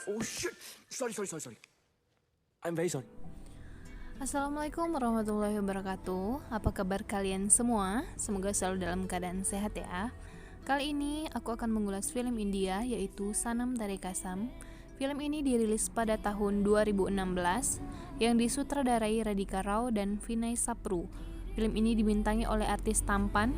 Oh shit. Sorry. I'm very sorry. Assalamualaikum warahmatullahi wabarakatuh. Apa kabar kalian semua? Semoga selalu dalam keadaan sehat ya. Kali ini aku akan mengulas film India yaitu Sanam Teri Kasam. Film ini dirilis pada tahun 2016 yang disutradarai Radhika Rao dan Vinay Sapru. Film ini dibintangi oleh artis tampan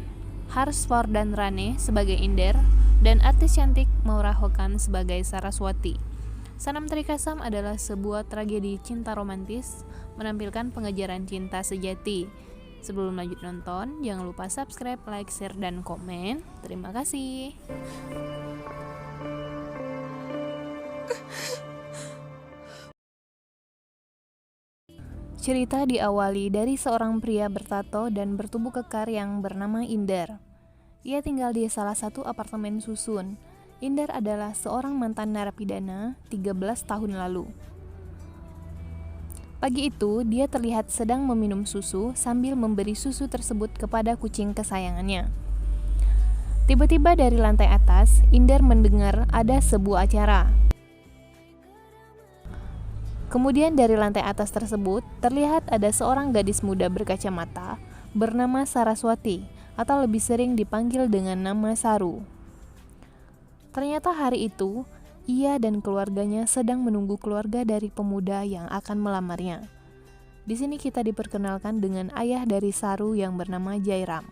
Harshvardhan Rane sebagai Inder dan artis cantik Maura Hokan sebagai Saraswati. Sanam Teri Kasam adalah sebuah tragedi cinta romantis menampilkan pengejaran cinta sejati. Sebelum lanjut nonton, jangan lupa subscribe, like, share, dan komen. Terima kasih. Cerita diawali dari seorang pria bertato dan bertubuh kekar yang bernama Inder. Ia tinggal di salah satu apartemen susun. Inder adalah seorang mantan narapidana 13 tahun lalu. Pagi itu, dia terlihat sedang meminum susu sambil memberi susu tersebut kepada kucing kesayangannya. Tiba-tiba dari lantai atas, Inder mendengar ada sebuah acara. Kemudian dari lantai atas tersebut, terlihat ada seorang gadis muda berkacamata bernama Saraswati, atau lebih sering dipanggil dengan nama Saru. Ternyata hari itu, ia dan keluarganya sedang menunggu keluarga dari pemuda yang akan melamarnya. Di sini kita diperkenalkan dengan ayah dari Saru yang bernama Jairam.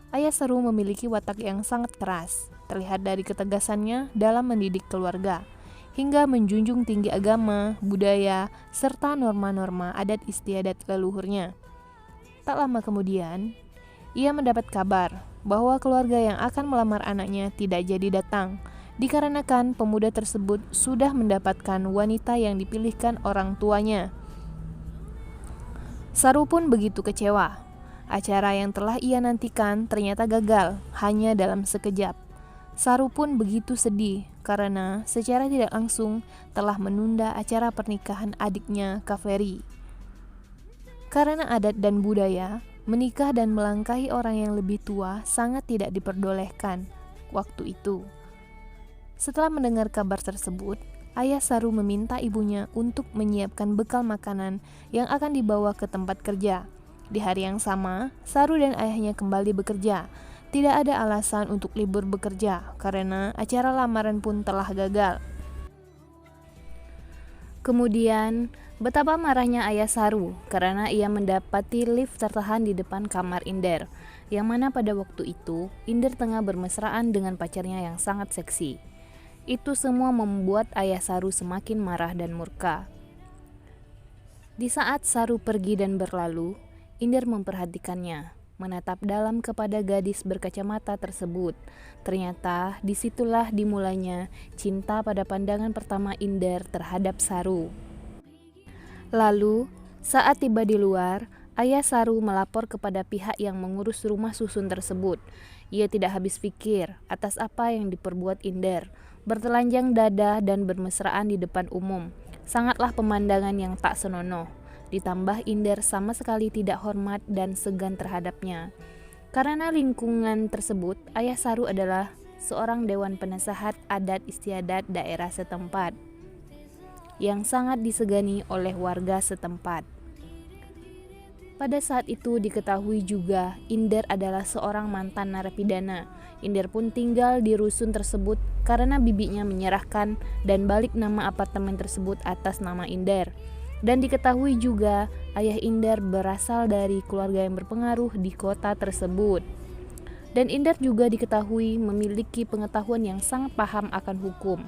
Ayah Saru memiliki watak yang sangat keras, terlihat dari ketegasannya dalam mendidik keluarga, hingga menjunjung tinggi agama, budaya, serta norma-norma adat istiadat leluhurnya. Tak lama kemudian, ia mendapat kabar bahwa keluarga yang akan melamar anaknya tidak jadi datang, dikarenakan pemuda tersebut sudah mendapatkan wanita yang dipilihkan orang tuanya. Saru pun begitu kecewa. Acara yang telah ia nantikan ternyata gagal, hanya dalam sekejap. Saru pun begitu sedih karena secara tidak langsung telah menunda acara pernikahan adiknya Kaveri. Karena adat dan budaya, menikah dan melangkahi orang yang lebih tua sangat tidak diperbolehkan waktu itu. Setelah mendengar kabar tersebut, ayah Saru meminta ibunya untuk menyiapkan bekal makanan yang akan dibawa ke tempat kerja. Di hari yang sama, Saru dan ayahnya kembali bekerja. Tidak ada alasan untuk libur bekerja karena acara lamaran pun telah gagal. Kemudian, betapa marahnya ayah Saru karena ia mendapati lift tertahan di depan kamar Inder, yang mana pada waktu itu Inder tengah bermesraan dengan pacarnya yang sangat seksi. Itu semua membuat ayah Saru semakin marah dan murka. Di saat Saru pergi dan berlalu, Inder memperhatikannya, menatap dalam kepada gadis berkacamata tersebut. Ternyata disitulah dimulainya cinta pada pandangan pertama Inder terhadap Saru. Lalu, saat tiba di luar, ayah Saru melapor kepada pihak yang mengurus rumah susun tersebut. Ia tidak habis pikir atas apa yang diperbuat Inder, bertelanjang dada dan bermesraan di depan umum. Sangatlah pemandangan yang tak senonoh. Ditambah Inder sama sekali tidak hormat dan segan terhadapnya. Karena lingkungan tersebut, ayah Saru adalah seorang dewan penasehat adat istiadat daerah setempat yang sangat disegani oleh warga setempat. Pada saat itu diketahui juga Inder adalah seorang mantan narapidana. Inder pun tinggal di rusun tersebut karena bibinya menyerahkan dan balik nama apartemen tersebut atas nama Inder. Dan diketahui juga ayah Inder berasal dari keluarga yang berpengaruh di kota tersebut. Dan Inder juga diketahui memiliki pengetahuan yang sangat paham akan hukum.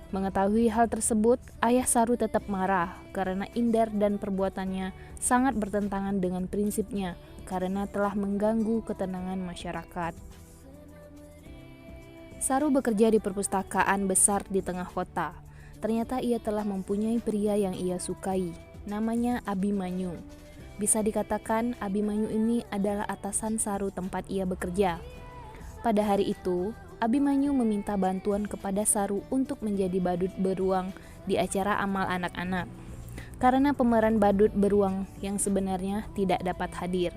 Mengetahui hal tersebut, ayah Saru tetap marah karena Inder dan perbuatannya sangat bertentangan dengan prinsipnya karena telah mengganggu ketenangan masyarakat. Saru bekerja di perpustakaan besar di tengah kota. Ternyata ia telah mempunyai pria yang ia sukai, namanya Abhimanyu. Bisa dikatakan Abhimanyu ini adalah atasan Saru tempat ia bekerja. Pada hari itu, Abhimanyu meminta bantuan kepada Saru untuk menjadi badut beruang di acara amal anak-anak. Karena pemeran badut beruang yang sebenarnya tidak dapat hadir.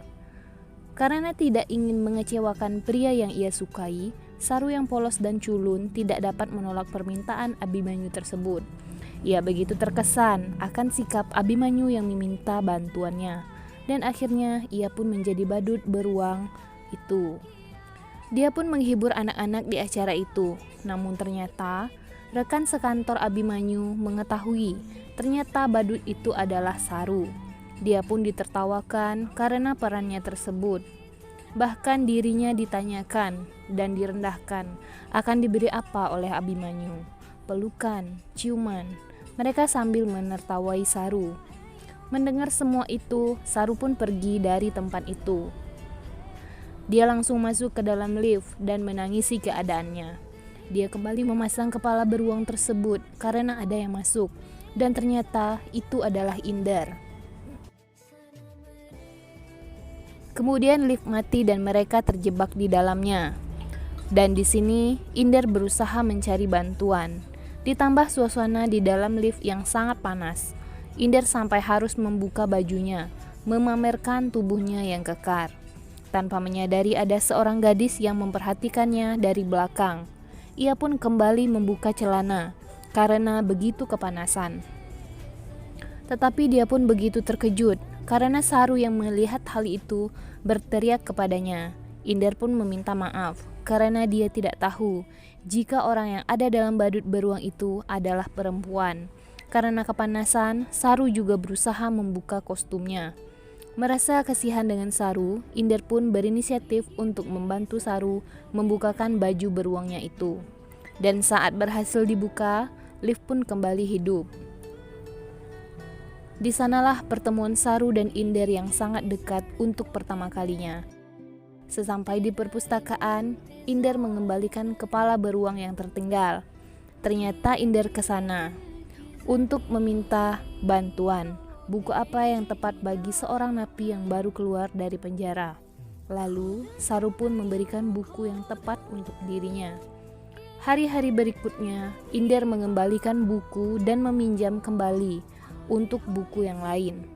Karena tidak ingin mengecewakan pria yang ia sukai, Saru yang polos dan culun tidak dapat menolak permintaan Abimanyu tersebut. Ia begitu terkesan akan sikap Abimanyu yang meminta bantuannya, dan akhirnya ia pun menjadi badut beruang itu. Dia pun menghibur anak-anak di acara itu, namun ternyata rekan sekantor Abimanyu mengetahui ternyata badut itu adalah Saru. Dia pun ditertawakan karena perannya tersebut. Bahkan dirinya ditanyakan dan direndahkan akan diberi apa oleh Abimanyu. Pelukan, ciuman, mereka sambil menertawai Saru. Mendengar semua itu, Saru pun pergi dari tempat itu. Dia langsung masuk ke dalam lift dan menangisi keadaannya. Dia kembali memasang kepala beruang tersebut karena ada yang masuk, dan ternyata itu adalah Inder. Kemudian lift mati dan mereka terjebak di dalamnya. Dan di sini Inder berusaha mencari bantuan. Ditambah suasana di dalam lift yang sangat panas. Inder sampai harus membuka bajunya, memamerkan tubuhnya yang kekar. Tanpa menyadari ada seorang gadis yang memperhatikannya dari belakang. Ia pun kembali membuka celana karena begitu kepanasan. Tetapi dia pun begitu terkejut karena Saru yang melihat hal itu berteriak kepadanya. Inder pun meminta maaf karena dia tidak tahu jika orang yang ada dalam badut beruang itu adalah perempuan. Karena kepanasan, Saru juga berusaha membuka kostumnya. Merasa kasihan dengan Saru, Inder pun berinisiatif untuk membantu Saru membukakan baju beruangnya itu. Dan saat berhasil dibuka, lift pun kembali hidup. Di sanalah pertemuan Saru dan Inder yang sangat dekat untuk pertama kalinya. Sesampai di perpustakaan, Inder mengembalikan kepala beruang yang tertinggal. Ternyata Inder ke sana untuk meminta bantuan. Buku apa yang tepat bagi seorang napi yang baru keluar dari penjara. Lalu, Saru pun memberikan buku yang tepat untuk dirinya. Hari-hari berikutnya, Inder mengembalikan buku dan meminjam kembali untuk buku yang lain.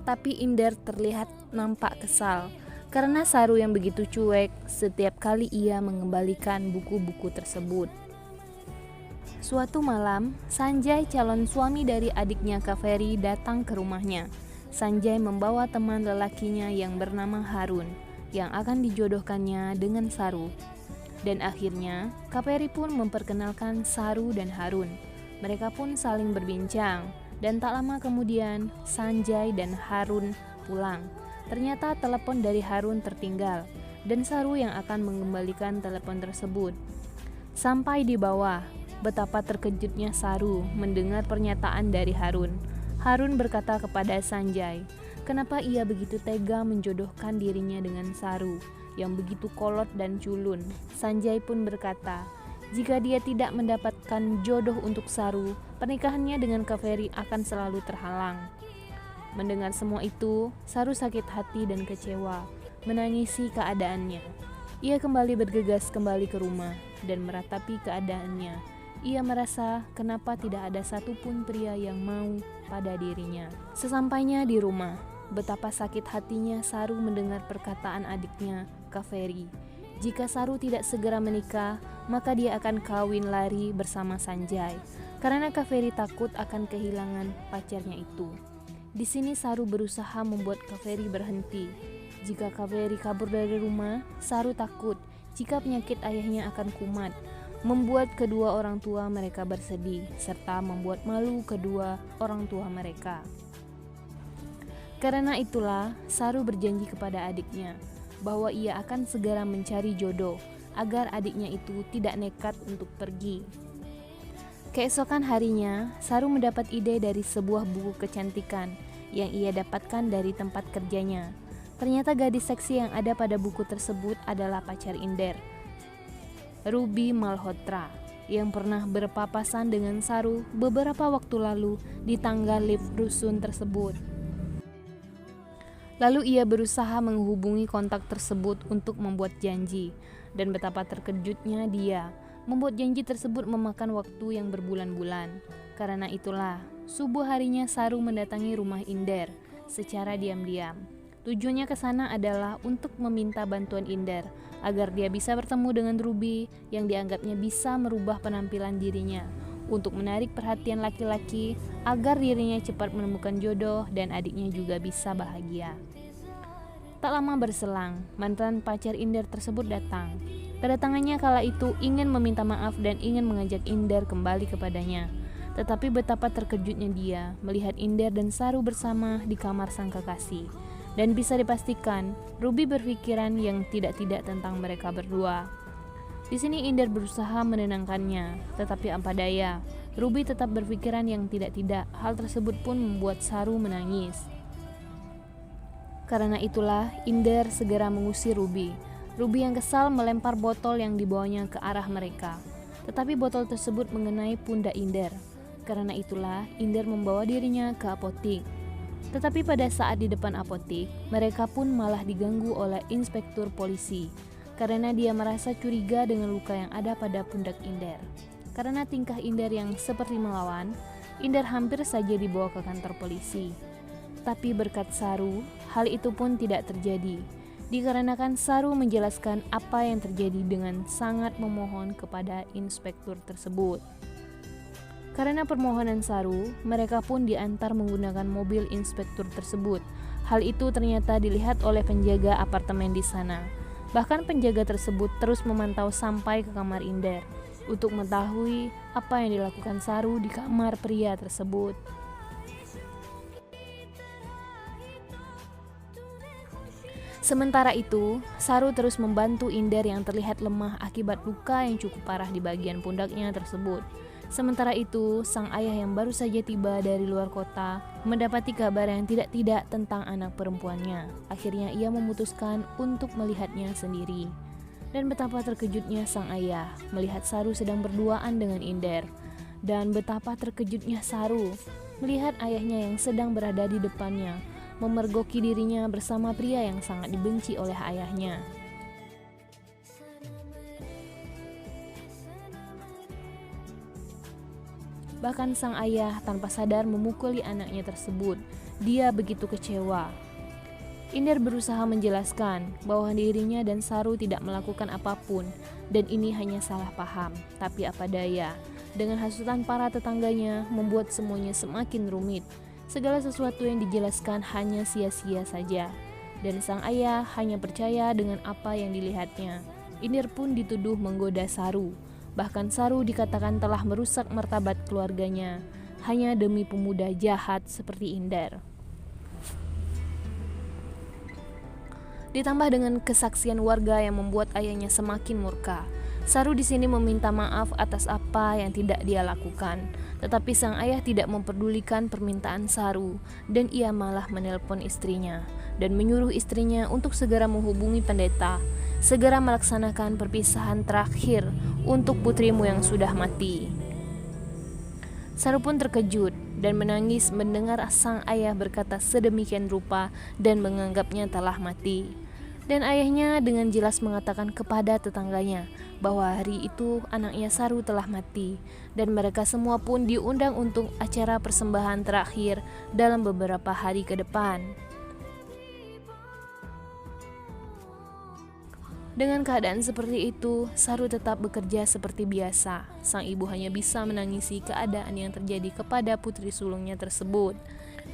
Tapi Inder terlihat nampak kesal karena Saru yang begitu cuek setiap kali ia mengembalikan buku-buku tersebut. Suatu malam, Sanjay, calon suami dari adiknya Kaveri, datang ke rumahnya. Sanjay membawa teman lelakinya yang bernama Harun, yang akan dijodohkannya dengan Saru. Dan akhirnya, Kaveri pun memperkenalkan Saru dan Harun. Mereka pun saling berbincang, dan tak lama kemudian, Sanjay dan Harun pulang. Ternyata telepon dari Harun tertinggal, dan Saru yang akan mengembalikan telepon tersebut. Sampai di bawah, betapa terkejutnya Saru mendengar pernyataan dari Harun. Harun berkata kepada Sanjay, kenapa ia begitu tega menjodohkan dirinya dengan Saru yang begitu kolot dan culun. Sanjay pun berkata, jika dia tidak mendapatkan jodoh untuk Saru, pernikahannya dengan Kaveri akan selalu terhalang. Mendengar semua itu, Saru sakit hati dan kecewa, menangisi keadaannya. Ia kembali bergegas kembali ke rumah dan meratapi keadaannya. Ia merasa kenapa tidak ada satupun pria yang mau pada dirinya. Sesampainya di rumah, betapa sakit hatinya Saru mendengar perkataan adiknya, Kaveri. Jika Saru tidak segera menikah, maka dia akan kawin lari bersama Sanjay. Karena Kaveri takut akan kehilangan pacarnya itu. Di sini Saru berusaha membuat Kaveri berhenti. Jika Kaveri kabur dari rumah, Saru takut jika penyakit ayahnya akan kumat, membuat kedua orang tua mereka bersedih, serta membuat malu kedua orang tua mereka. Karena itulah, Saru berjanji kepada adiknya bahwa ia akan segera mencari jodoh agar adiknya itu tidak nekat untuk pergi. Keesokan harinya, Saru mendapat ide dari sebuah buku kecantikan yang ia dapatkan dari tempat kerjanya. Ternyata gadis seksi yang ada pada buku tersebut adalah pacar Inder, Ruby Malhotra, yang pernah berpapasan dengan Saru beberapa waktu lalu di tangga lift rusun tersebut. Lalu ia berusaha menghubungi kontak tersebut untuk membuat janji, dan betapa terkejutnya dia. Membuat janji tersebut memakan waktu yang berbulan-bulan. Karena itulah, subuh harinya Saru mendatangi rumah Inder secara diam-diam. Tujuannya ke sana adalah untuk meminta bantuan Inder agar dia bisa bertemu dengan Ruby yang dianggapnya bisa merubah penampilan dirinya untuk menarik perhatian laki-laki agar dirinya cepat menemukan jodoh dan adiknya juga bisa bahagia. Tak lama berselang, mantan pacar Inder tersebut datang. Kedatangannya kala itu ingin meminta maaf dan ingin mengajak Inder kembali kepadanya. Tetapi betapa terkejutnya dia melihat Inder dan Saru bersama di kamar sang kekasih. Dan bisa dipastikan, Ruby berpikiran yang tidak-tidak tentang mereka berdua. Di sini Inder berusaha menenangkannya, tetapi apa daya, Ruby tetap berpikiran yang tidak-tidak. Hal tersebut pun membuat Saru menangis. Karena itulah, Inder segera mengusir Ruby. Ruby yang kesal melempar botol yang dibawanya ke arah mereka. Tetapi botol tersebut mengenai pundak Inder. Karena itulah, Inder membawa dirinya ke apotik. Tetapi pada saat di depan apotik, mereka pun malah diganggu oleh inspektur polisi karena dia merasa curiga dengan luka yang ada pada pundak Inder. Karena tingkah Inder yang seperti melawan, Inder hampir saja dibawa ke kantor polisi. Tapi berkat Saru, hal itu pun tidak terjadi. Dikarenakan Saru menjelaskan apa yang terjadi dengan sangat memohon kepada inspektur tersebut. Karena permohonan Saru, mereka pun diantar menggunakan mobil inspektur tersebut. Hal itu ternyata dilihat oleh penjaga apartemen di sana. Bahkan penjaga tersebut terus memantau sampai ke kamar Inder untuk mengetahui apa yang dilakukan Saru di kamar pria tersebut. Sementara itu, Saru terus membantu Inder yang terlihat lemah akibat luka yang cukup parah di bagian pundaknya tersebut. Sementara itu, sang ayah yang baru saja tiba dari luar kota mendapati kabar yang tidak-tidak tentang anak perempuannya. Akhirnya ia memutuskan untuk melihatnya sendiri. Dan betapa terkejutnya sang ayah melihat Saru sedang berduaan dengan Inder. Dan betapa terkejutnya Saru melihat ayahnya yang sedang berada di depannya, memergoki dirinya bersama pria yang sangat dibenci oleh ayahnya. Bahkan sang ayah tanpa sadar memukuli anaknya tersebut. Dia begitu kecewa. Inder berusaha menjelaskan bahwa dirinya dan Saru tidak melakukan apapun dan ini hanya salah paham. Tapi apa daya, dengan hasutan para tetangganya membuat semuanya semakin rumit. Segala sesuatu yang dijelaskan hanya sia-sia saja. Dan sang ayah hanya percaya dengan apa yang dilihatnya. Inder pun dituduh menggoda Saru. Bahkan Saru dikatakan telah merusak martabat keluarganya hanya demi pemuda jahat seperti Inder. Ditambah dengan kesaksian warga yang membuat ayahnya semakin murka. Saru di sini meminta maaf atas apa yang tidak dia lakukan, tetapi sang ayah tidak memperdulikan permintaan Saru dan ia malah menelpon istrinya dan menyuruh istrinya untuk segera menghubungi pendeta, segera melaksanakan perpisahan terakhir untuk putrimu yang sudah mati. Saru pun terkejut dan menangis mendengar sang ayah berkata sedemikian rupa dan menganggapnya telah mati. Dan ayahnya dengan jelas mengatakan kepada tetangganya bahwa hari itu anaknya Saru telah mati dan mereka semua pun diundang untuk acara persembahan terakhir dalam beberapa hari ke depan. Dengan keadaan seperti itu, Saru tetap bekerja seperti biasa. Sang ibu hanya bisa menangisi keadaan yang terjadi kepada putri sulungnya tersebut.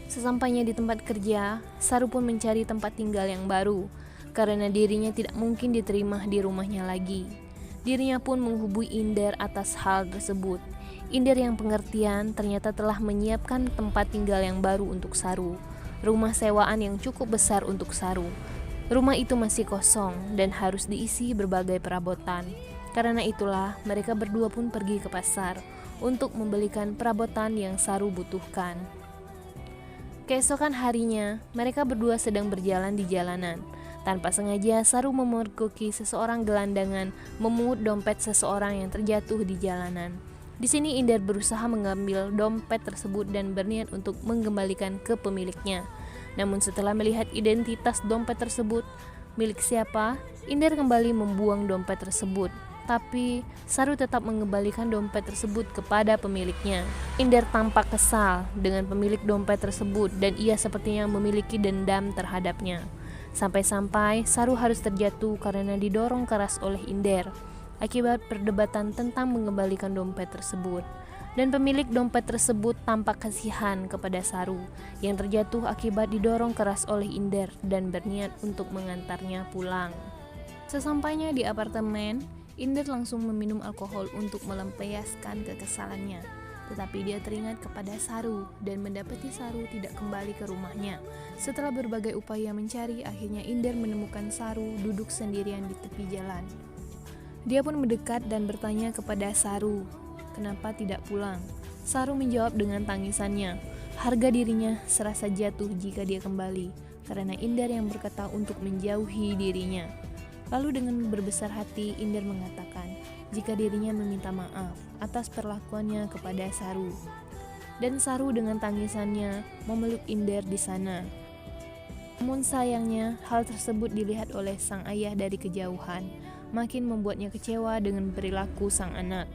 Sesampainya di tempat kerja, Saru pun mencari tempat tinggal yang baru, karena dirinya tidak mungkin diterima di rumahnya lagi. Dirinya pun menghubungi Inder atas hal tersebut. Inder yang pengertian ternyata telah menyiapkan tempat tinggal yang baru untuk Saru. Rumah sewaan yang cukup besar untuk Saru. Rumah itu masih kosong dan harus diisi berbagai perabotan. Karena itulah mereka berdua pun pergi ke pasar untuk membelikan perabotan yang Saru butuhkan. Keesokan harinya, mereka berdua sedang berjalan di jalanan. Tanpa sengaja, Saru memergoki seseorang gelandangan memungut dompet seseorang yang terjatuh di jalanan. Di sini Inder berusaha mengambil dompet tersebut dan berniat untuk mengembalikan ke pemiliknya. Namun setelah melihat identitas dompet tersebut milik siapa, Inder kembali membuang dompet tersebut. Tapi Saru tetap mengembalikan dompet tersebut kepada pemiliknya. Inder tampak kesal dengan pemilik dompet tersebut dan ia sepertinya memiliki dendam terhadapnya. Sampai-sampai Saru harus terjatuh karena didorong keras oleh Inder akibat perdebatan tentang mengembalikan dompet tersebut. Dan pemilik dompet tersebut tampak kasihan kepada Saru yang terjatuh akibat didorong keras oleh Inder dan berniat untuk mengantarnya pulang. Sesampainya di apartemen, Inder langsung meminum alkohol untuk melampiaskan kekesalannya. Tetapi dia teringat kepada Saru dan mendapati Saru tidak kembali ke rumahnya. Setelah berbagai upaya mencari, akhirnya Inder menemukan Saru duduk sendirian di tepi jalan. Dia pun mendekat dan bertanya kepada Saru, kenapa tidak pulang? Saru menjawab dengan tangisannya. Harga dirinya serasa jatuh jika dia kembali, karena Inder yang berkata untuk menjauhi dirinya. Lalu dengan berbesar hati, Inder mengatakan jika dirinya meminta maaf atas perlakuannya kepada Saru. Dan Saru dengan tangisannya memeluk Inder di sana. Namun sayangnya, hal tersebut dilihat oleh sang ayah dari kejauhan, makin membuatnya kecewa dengan perilaku sang anak.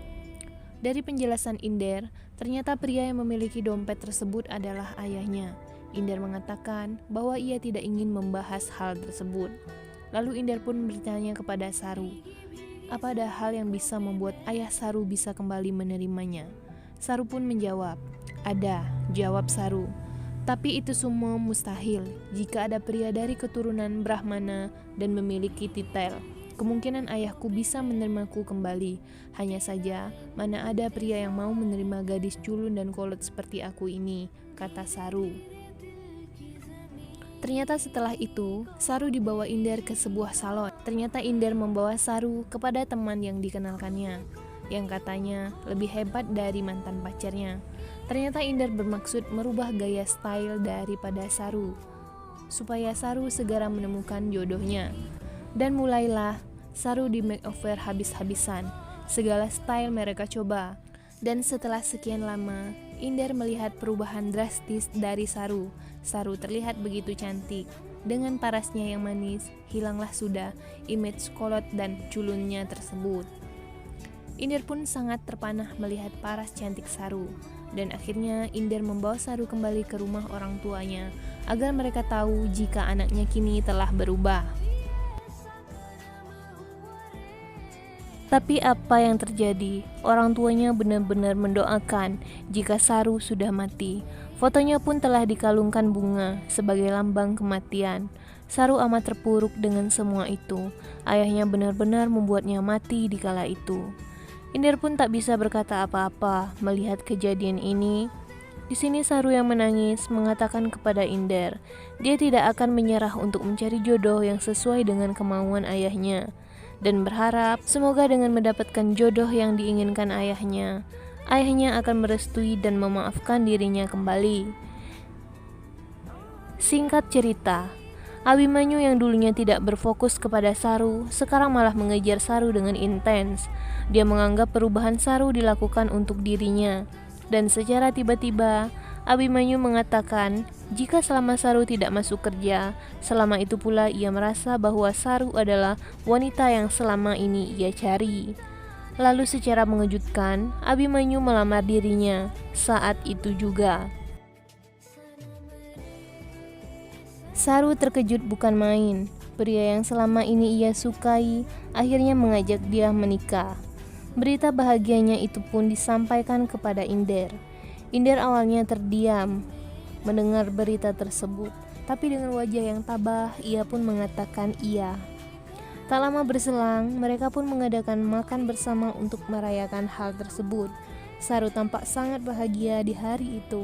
Dari penjelasan Inder, ternyata pria yang memiliki dompet tersebut adalah ayahnya. Inder mengatakan bahwa ia tidak ingin membahas hal tersebut. Lalu Inder pun bertanya kepada Saru, apa ada hal yang bisa membuat ayah Saru bisa kembali menerimanya? Saru pun menjawab, ada, jawab Saru. Tapi itu semua mustahil jika ada pria dari keturunan Brahmana dan memiliki titel. Kemungkinan ayahku bisa menerimaku kembali. Hanya saja, mana ada pria yang mau menerima gadis culun dan kolot seperti aku ini, kata Saru. Ternyata setelah itu, Saru dibawa Inder ke sebuah salon. Ternyata Inder membawa Saru kepada teman yang dikenalkannya, yang katanya lebih hebat dari mantan pacarnya. Ternyata Inder bermaksud merubah gaya style daripada Saru, supaya Saru segera menemukan jodohnya. Dan mulailah Saru di makeover habis-habisan. Segala style mereka coba. Dan setelah sekian lama, Inder melihat perubahan drastis dari Saru. Saru terlihat begitu cantik. Dengan parasnya yang manis, hilanglah sudah image kolot dan culunnya tersebut. Inder pun sangat terpanah melihat paras cantik Saru. Dan akhirnya Inder membawa Saru kembali ke rumah orang tuanya agar mereka tahu jika anaknya kini telah berubah. Tapi apa yang terjadi? Orang tuanya benar-benar mendoakan jika Saru sudah mati. Fotonya pun telah dikalungkan bunga sebagai lambang kematian. Saru amat terpuruk dengan semua itu. Ayahnya benar-benar membuatnya mati di kala itu. Inder pun tak bisa berkata apa-apa melihat kejadian ini. Di sini Saru yang menangis mengatakan kepada Inder, dia tidak akan menyerah untuk mencari jodoh yang sesuai dengan kemauan ayahnya. Dan berharap semoga dengan mendapatkan jodoh yang diinginkan ayahnya akan merestui dan memaafkan dirinya kembali. Singkat cerita, Abimanyu yang dulunya tidak berfokus kepada Saru, sekarang malah mengejar Saru dengan intens. Dia menganggap perubahan Saru dilakukan untuk dirinya. Dan secara tiba-tiba, Abimanyu mengatakan jika selama Saru tidak masuk kerja, selama itu pula ia merasa bahwa Saru adalah wanita yang selama ini ia cari. Lalu secara mengejutkan, Abimanyu melamar dirinya saat itu juga. Saru terkejut bukan main. Pria yang selama ini ia sukai akhirnya mengajak dia menikah. Berita bahagianya itu pun disampaikan kepada Inder. Inder awalnya terdiam mendengar berita tersebut, tapi dengan wajah yang tabah ia pun mengatakan iya. Tak lama berselang, mereka pun mengadakan makan bersama untuk merayakan hal tersebut. Saru tampak sangat bahagia di hari itu,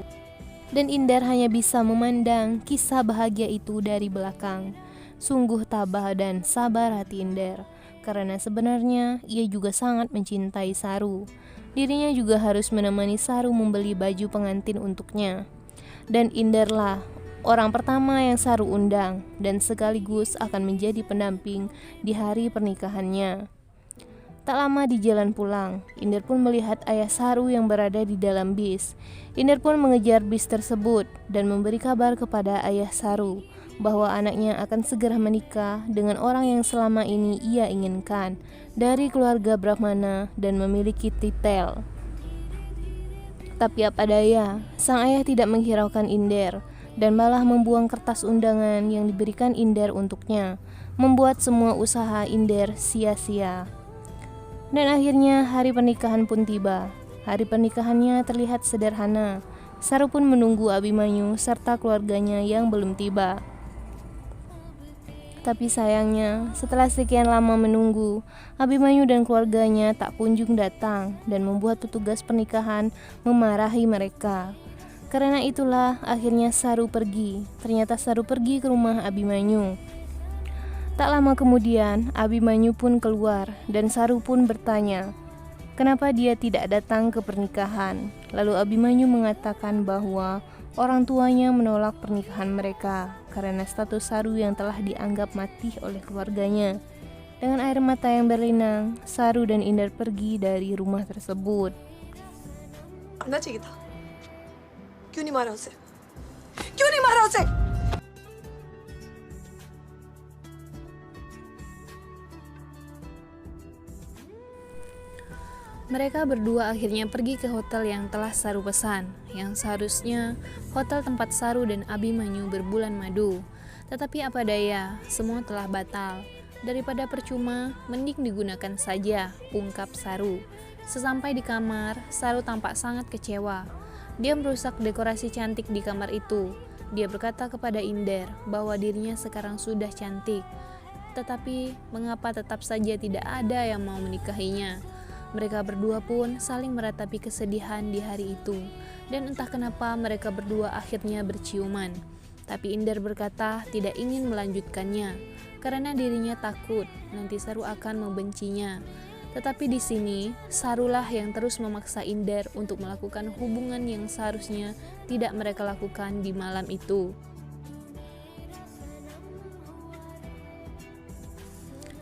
dan Inder hanya bisa memandang kisah bahagia itu dari belakang. Sungguh tabah dan sabar hati Inder, karena sebenarnya ia juga sangat mencintai Saru. Dirinya juga harus menemani Saru membeli baju pengantin untuknya. Dan Inderlah orang pertama yang Saru undang dan sekaligus akan menjadi pendamping di hari pernikahannya. Tak lama di jalan pulang, Inder pun melihat ayah Saru yang berada di dalam bis. Inder pun mengejar bis tersebut dan memberi kabar kepada ayah Saru bahwa anaknya akan segera menikah dengan orang yang selama ini ia inginkan, dari keluarga Brahmana dan memiliki titel. Tapi apa daya, sang ayah tidak menghiraukan Inder. dan malah membuang kertas undangan yang diberikan Inder untuknya, membuat semua usaha Inder sia-sia. Dan akhirnya hari pernikahan pun tiba. Hari pernikahannya terlihat sederhana. Saru pun menunggu Abimanyu serta keluarganya yang belum tiba. Tapi sayangnya, setelah sekian lama menunggu, Abimanyu dan keluarganya tak kunjung datang dan membuat petugas pernikahan memarahi mereka. Karena itulah akhirnya Saru pergi. Ternyata Saru pergi ke rumah Abimanyu. Tak lama kemudian, Abimanyu pun keluar dan Saru pun bertanya, kenapa dia tidak datang ke pernikahan. Lalu Abimanyu mengatakan bahwa orang tuanya menolak pernikahan mereka karena status Saru yang telah dianggap mati oleh keluarganya. Dengan air mata yang berlinang, Saru dan Inder pergi dari rumah tersebut. क्या चाहिए था? क्यों नहीं मारा उसे? क्यों नहीं मारा उसे? Mereka berdua akhirnya pergi ke hotel yang telah Saru pesan, yang seharusnya hotel tempat Saru dan Abimanyu berbulan madu. Tetapi apa daya, semua telah batal. Daripada percuma, mending digunakan saja, ungkap Saru. Sesampai di kamar, Saru tampak sangat kecewa. Dia merusak dekorasi cantik di kamar itu. Dia berkata kepada Inder bahwa dirinya sekarang sudah cantik. Tetapi mengapa tetap saja tidak ada yang mau menikahinya? Mereka berdua pun saling meratapi kesedihan di hari itu, dan entah kenapa mereka berdua akhirnya berciuman. Tapi Inder berkata tidak ingin melanjutkannya, karena dirinya takut nanti Saru akan membencinya. Tetapi di sini, Sarulah yang terus memaksa Inder untuk melakukan hubungan yang seharusnya tidak mereka lakukan di malam itu.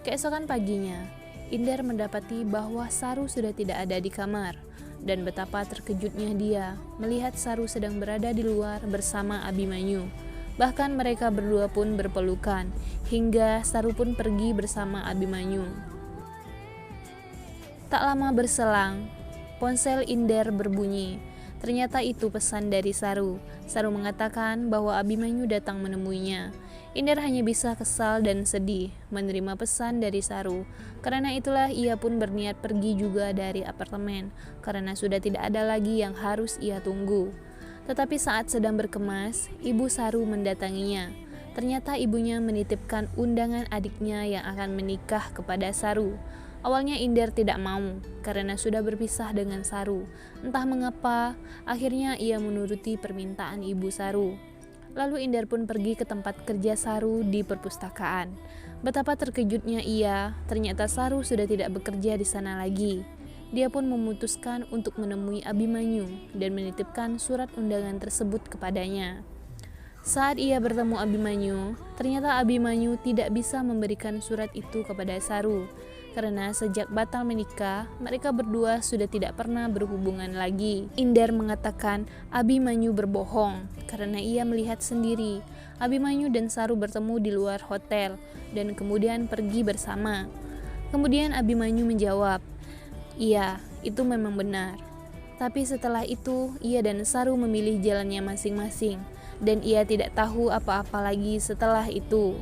Keesokan paginya, Inder mendapati bahwa Saru sudah tidak ada di kamar, dan betapa terkejutnya dia melihat Saru sedang berada di luar bersama Abimanyu. Bahkan mereka berdua pun berpelukan, hingga Saru pun pergi bersama Abimanyu. Tak lama berselang, ponsel Inder berbunyi. Ternyata itu pesan dari Saru. Saru mengatakan bahwa Abimanyu datang menemuinya. Inder hanya bisa kesal dan sedih menerima pesan dari Saru. Karena itulah ia pun berniat pergi juga dari apartemen, karena sudah tidak ada lagi yang harus ia tunggu. Tetapi saat sedang berkemas, ibu Saru mendatanginya. Ternyata ibunya menitipkan undangan adiknya yang akan menikah kepada Saru. Awalnya Inder tidak mau, karena sudah berpisah dengan Saru. Entah mengapa, akhirnya ia menuruti permintaan ibu Saru. Lalu Inder pun pergi ke tempat kerja Saru di perpustakaan. Betapa terkejutnya ia, ternyata Saru sudah tidak bekerja di sana lagi. Dia pun memutuskan untuk menemui Abimanyu dan menitipkan surat undangan tersebut kepadanya. Saat ia bertemu Abimanyu, ternyata Abimanyu tidak bisa memberikan surat itu kepada Saru. Karena sejak batal menikah, mereka berdua sudah tidak pernah berhubungan lagi. Inder mengatakan Abimanyu berbohong karena ia melihat sendiri Abimanyu dan Saru bertemu di luar hotel dan kemudian pergi bersama. Kemudian Abimanyu menjawab, "Iya, itu memang benar." Tapi setelah itu, ia dan Saru memilih jalannya masing-masing dan ia tidak tahu apa-apa lagi setelah itu.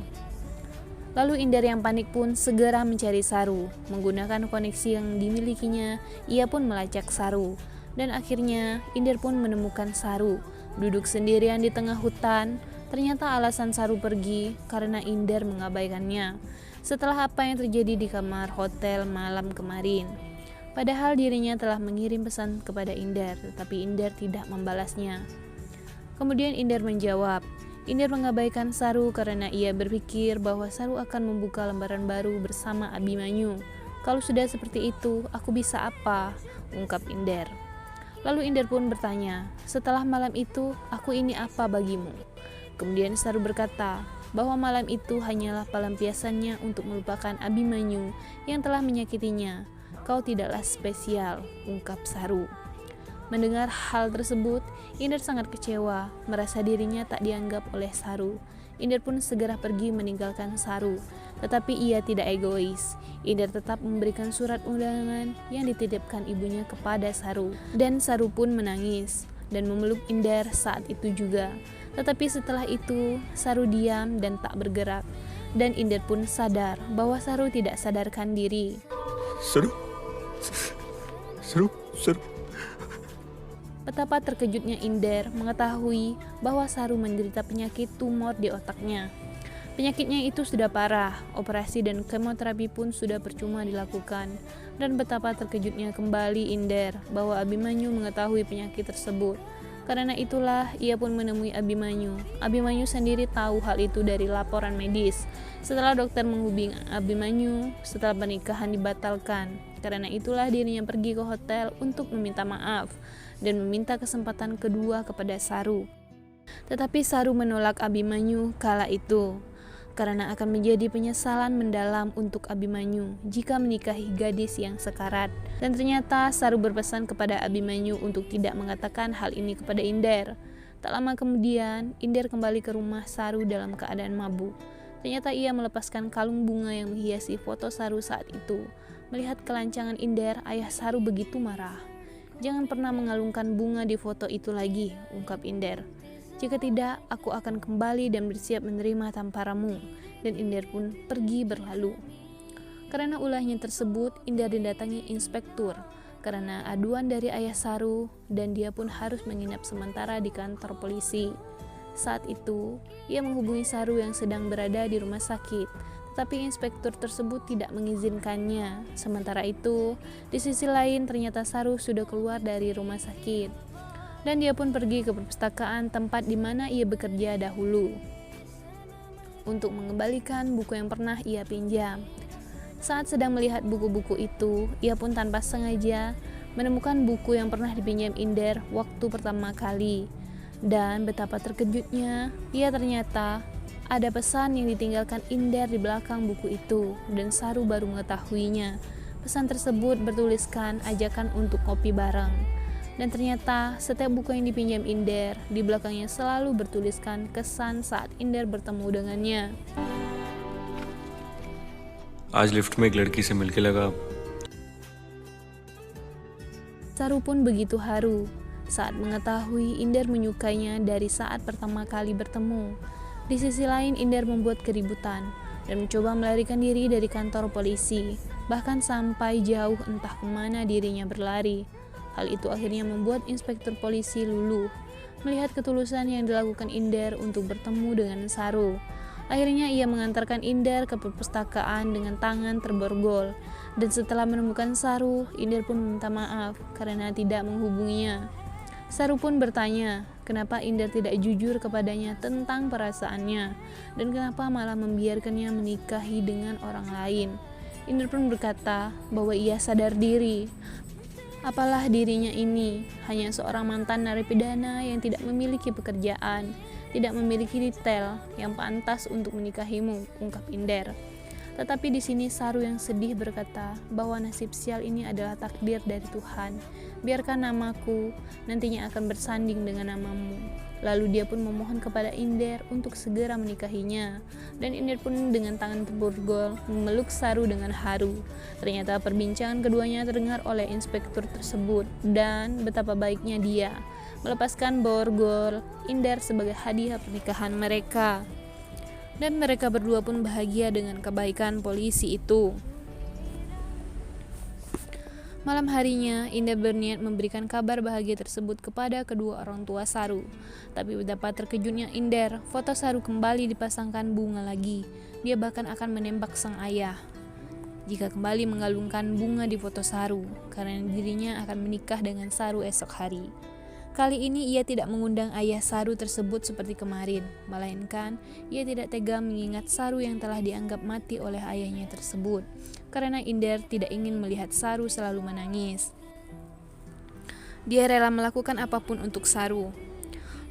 Lalu Inder yang panik pun segera mencari Saru. Menggunakan koneksi yang dimilikinya, ia pun melacak Saru. Dan akhirnya Inder pun menemukan Saru, duduk sendirian di tengah hutan. Ternyata alasan Saru pergi karena Inder mengabaikannya. Setelah apa yang terjadi di kamar hotel malam kemarin. Padahal dirinya telah mengirim pesan kepada Inder, tetapi Inder tidak membalasnya. Kemudian Inder menjawab, Inder mengabaikan Saru karena ia berpikir bahwa Saru akan membuka lembaran baru bersama Abimanyu. Kalau sudah seperti itu, aku bisa apa? Ungkap Inder. Lalu Inder pun bertanya, setelah malam itu, aku ini apa bagimu? Kemudian Saru berkata bahwa malam itu hanyalah pelampiasannya untuk melupakan Abimanyu yang telah menyakitinya. Kau tidaklah spesial, ungkap Saru. Mendengar hal tersebut, Inder sangat kecewa, merasa dirinya tak dianggap oleh Saru. Inder pun segera pergi meninggalkan Saru, tetapi ia tidak egois. Inder tetap memberikan surat undangan yang dititipkan ibunya kepada Saru, dan Saru pun menangis. dan memeluk Inder saat itu juga. Tetapi setelah itu, Saru diam dan tak bergerak. Dan Inder pun sadar bahwa Saru tidak sadarkan diri. Saru. Saru. Saru. Betapa terkejutnya Inder mengetahui bahwa Saru menderita penyakit tumor di otaknya. Penyakitnya itu sudah parah, operasi dan kemoterapi pun sudah percuma dilakukan. Dan betapa terkejutnya kembali Inder bahwa Abimanyu mengetahui penyakit tersebut. Karena itulah ia pun menemui Abimanyu. Abimanyu sendiri tahu hal itu dari laporan medis. Setelah dokter menghubungi Abimanyu setelah pernikahan dibatalkan. Karena itulah dirinya pergi ke hotel untuk meminta maaf dan meminta kesempatan kedua kepada Saru. Tetapi Saru menolak Abimanyu kala itu. Karena akan menjadi penyesalan mendalam untuk Abimanyu jika menikahi gadis yang sekarat. Dan ternyata Saru berpesan kepada Abimanyu untuk tidak mengatakan hal ini kepada Inder. Tak lama kemudian, Inder kembali ke rumah Saru dalam keadaan mabuk. Ternyata ia melepaskan kalung bunga yang menghiasi foto Saru saat itu. Melihat kelancangan Inder, ayah Saru begitu marah. "Jangan pernah mengalungkan bunga di foto itu lagi," ungkap Inder. "Jika tidak, aku akan kembali dan bersiap menerima tamparamu." Dan Inder pun pergi berlalu. Karena ulahnya tersebut, Inder didatangi inspektur karena aduan dari ayah Saru dan dia pun harus menginap sementara di kantor polisi. Saat itu, ia menghubungi Saru yang sedang berada di rumah sakit, tetapi inspektur tersebut tidak mengizinkannya. Sementara itu, di sisi lain ternyata Saru sudah keluar dari rumah sakit. Dan dia pun pergi ke perpustakaan tempat di mana ia bekerja dahulu untuk mengembalikan buku yang pernah ia pinjam. Saat sedang melihat buku-buku itu, ia pun tanpa sengaja menemukan buku yang pernah dipinjam Inder waktu pertama kali. Dan betapa terkejutnya, ia ternyata ada pesan yang ditinggalkan Inder di belakang buku itu, dan Saru baru mengetahuinya. Pesan tersebut bertuliskan ajakan untuk kopi bareng. Dan ternyata setiap buku yang dipinjam Inder, di belakangnya selalu bertuliskan kesan saat Inder bertemu dengannya. आज लिफ्ट में एक लड़की से मिलके लगा. Saru pun begitu haru saat mengetahui Inder menyukainya dari saat pertama kali bertemu. Di sisi lain, Inder membuat keributan dan mencoba melarikan diri dari kantor polisi, bahkan sampai jauh entah kemana dirinya berlari. Hal itu akhirnya membuat inspektur polisi luluh melihat ketulusan yang dilakukan Inder untuk bertemu dengan Saru. Akhirnya ia mengantarkan Inder ke perpustakaan dengan tangan terborgol. Dan setelah menemukan Saru, Inder pun meminta maaf karena tidak menghubunginya. Saru pun bertanya, kenapa Inder tidak jujur kepadanya tentang perasaannya, dan kenapa malah membiarkannya menikahi dengan orang lain. Inder pun berkata bahwa ia sadar diri. Apalah dirinya ini, hanya seorang mantan narapidana yang tidak memiliki pekerjaan, tidak memiliki detail yang pantas untuk menikahimu, ungkap Inder. Tetapi di sini Saru yang sedih berkata bahwa nasib sial ini adalah takdir dari Tuhan. Biarkan namaku nantinya akan bersanding dengan namamu. Lalu dia pun memohon kepada Inder untuk segera menikahinya. Dan Inder pun dengan tangan terborgol memeluk Saru dengan haru. Ternyata perbincangan keduanya terdengar oleh inspektur tersebut. Dan betapa baiknya dia melepaskan borgol Inder sebagai hadiah pernikahan mereka. Dan mereka berdua pun bahagia dengan kebaikan polisi itu. Malam harinya, Inder berniat memberikan kabar bahagia tersebut kepada kedua orang tua Saru. Tapi betapa terkejutnya Inder, foto Saru kembali dipasangkan bunga lagi. Dia bahkan akan menembak sang ayah jika kembali mengalungkan bunga di foto Saru, karena dirinya akan menikah dengan Saru esok hari. Kali ini ia tidak mengundang ayah Saru tersebut seperti kemarin, melainkan ia tidak tega mengingat Saru yang telah dianggap mati oleh ayahnya tersebut, karena Inder tidak ingin melihat Saru selalu menangis. Dia rela melakukan apapun untuk Saru.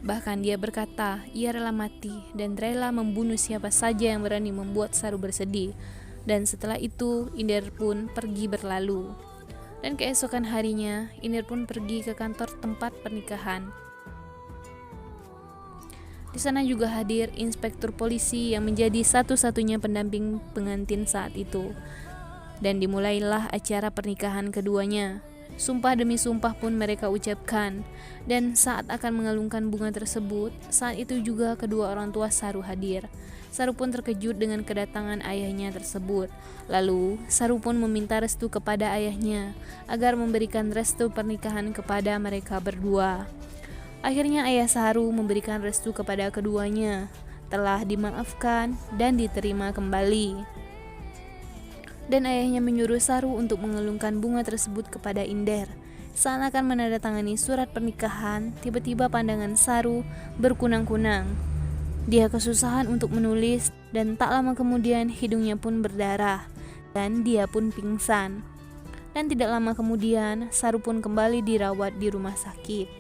Bahkan dia berkata, ia rela mati dan rela membunuh siapa saja yang berani membuat Saru bersedih. Dan setelah itu, Inder pun pergi berlalu. Dan keesokan harinya, Inder pun pergi ke kantor tempat pernikahan. Di sana juga hadir inspektur polisi yang menjadi satu-satunya pendamping pengantin saat itu. Dan dimulailah acara pernikahan keduanya. Sumpah demi sumpah pun mereka ucapkan. Dan saat akan mengalungkan bunga tersebut, saat itu juga kedua orang tua Saru hadir. Saru pun terkejut dengan kedatangan ayahnya tersebut. Lalu, Saru pun meminta restu kepada ayahnya agar memberikan restu pernikahan kepada mereka berdua. Akhirnya ayah Saru memberikan restu kepada keduanya, telah dimaafkan dan diterima kembali. Dan ayahnya menyuruh Saru untuk mengalungkan bunga tersebut kepada Inder. Saat akan menandatangani surat pernikahan, tiba-tiba pandangan Saru berkunang-kunang. Dia kesusahan untuk menulis dan tak lama kemudian hidungnya pun berdarah dan dia pun pingsan. Dan tidak lama kemudian Saru pun kembali dirawat di rumah sakit.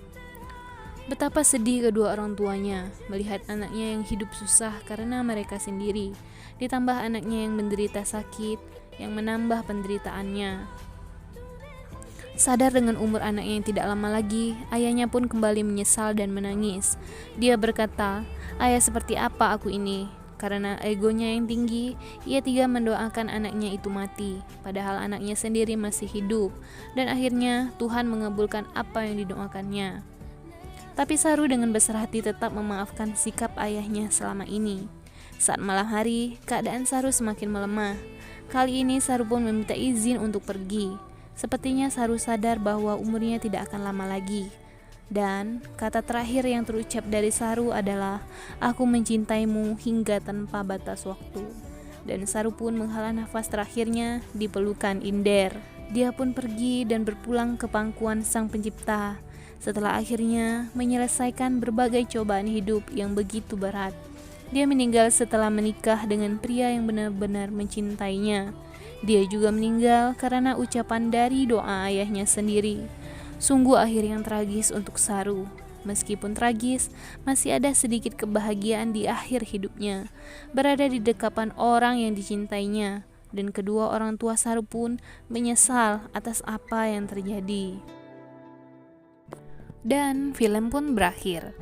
Betapa sedih kedua orang tuanya melihat anaknya yang hidup susah karena mereka sendiri, ditambah anaknya yang menderita sakit yang menambah penderitaannya. Sadar dengan umur anaknya yang tidak lama lagi, ayahnya pun kembali menyesal dan menangis. Dia berkata, "Ayah, seperti apa aku ini?" Karena egonya yang tinggi, ia tega mendoakan anaknya itu mati, padahal anaknya sendiri masih hidup. Dan akhirnya Tuhan mengabulkan apa yang didoakannya. Tapi Saru dengan besar hati tetap memaafkan sikap ayahnya selama ini. Saat malam hari, keadaan Saru semakin melemah. Kali ini Saru pun meminta izin untuk pergi. Sepertinya Saru sadar bahwa umurnya tidak akan lama lagi. Dan kata terakhir yang terucap dari Saru adalah, "Aku mencintaimu hingga tanpa batas waktu." Dan Saru pun menghela nafas terakhirnya di pelukan Inder. Dia pun pergi dan berpulang ke pangkuan Sang Pencipta setelah akhirnya menyelesaikan berbagai cobaan hidup yang begitu berat. Dia meninggal setelah menikah dengan pria yang benar-benar mencintainya. Dia juga meninggal karena ucapan dari doa ayahnya sendiri. Sungguh akhir yang tragis untuk Saru. Meskipun tragis, masih ada sedikit kebahagiaan di akhir hidupnya, berada di dekapan orang yang dicintainya. Dan kedua orang tua Saru pun menyesal atas apa yang terjadi. Dan film pun berakhir.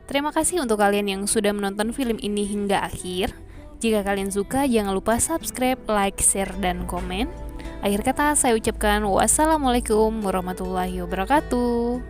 Terima kasih untuk kalian yang sudah menonton film ini hingga akhir. Jika kalian suka, jangan lupa subscribe, like, share, dan komen. Akhir kata saya ucapkan wassalamualaikum warahmatullahi wabarakatuh.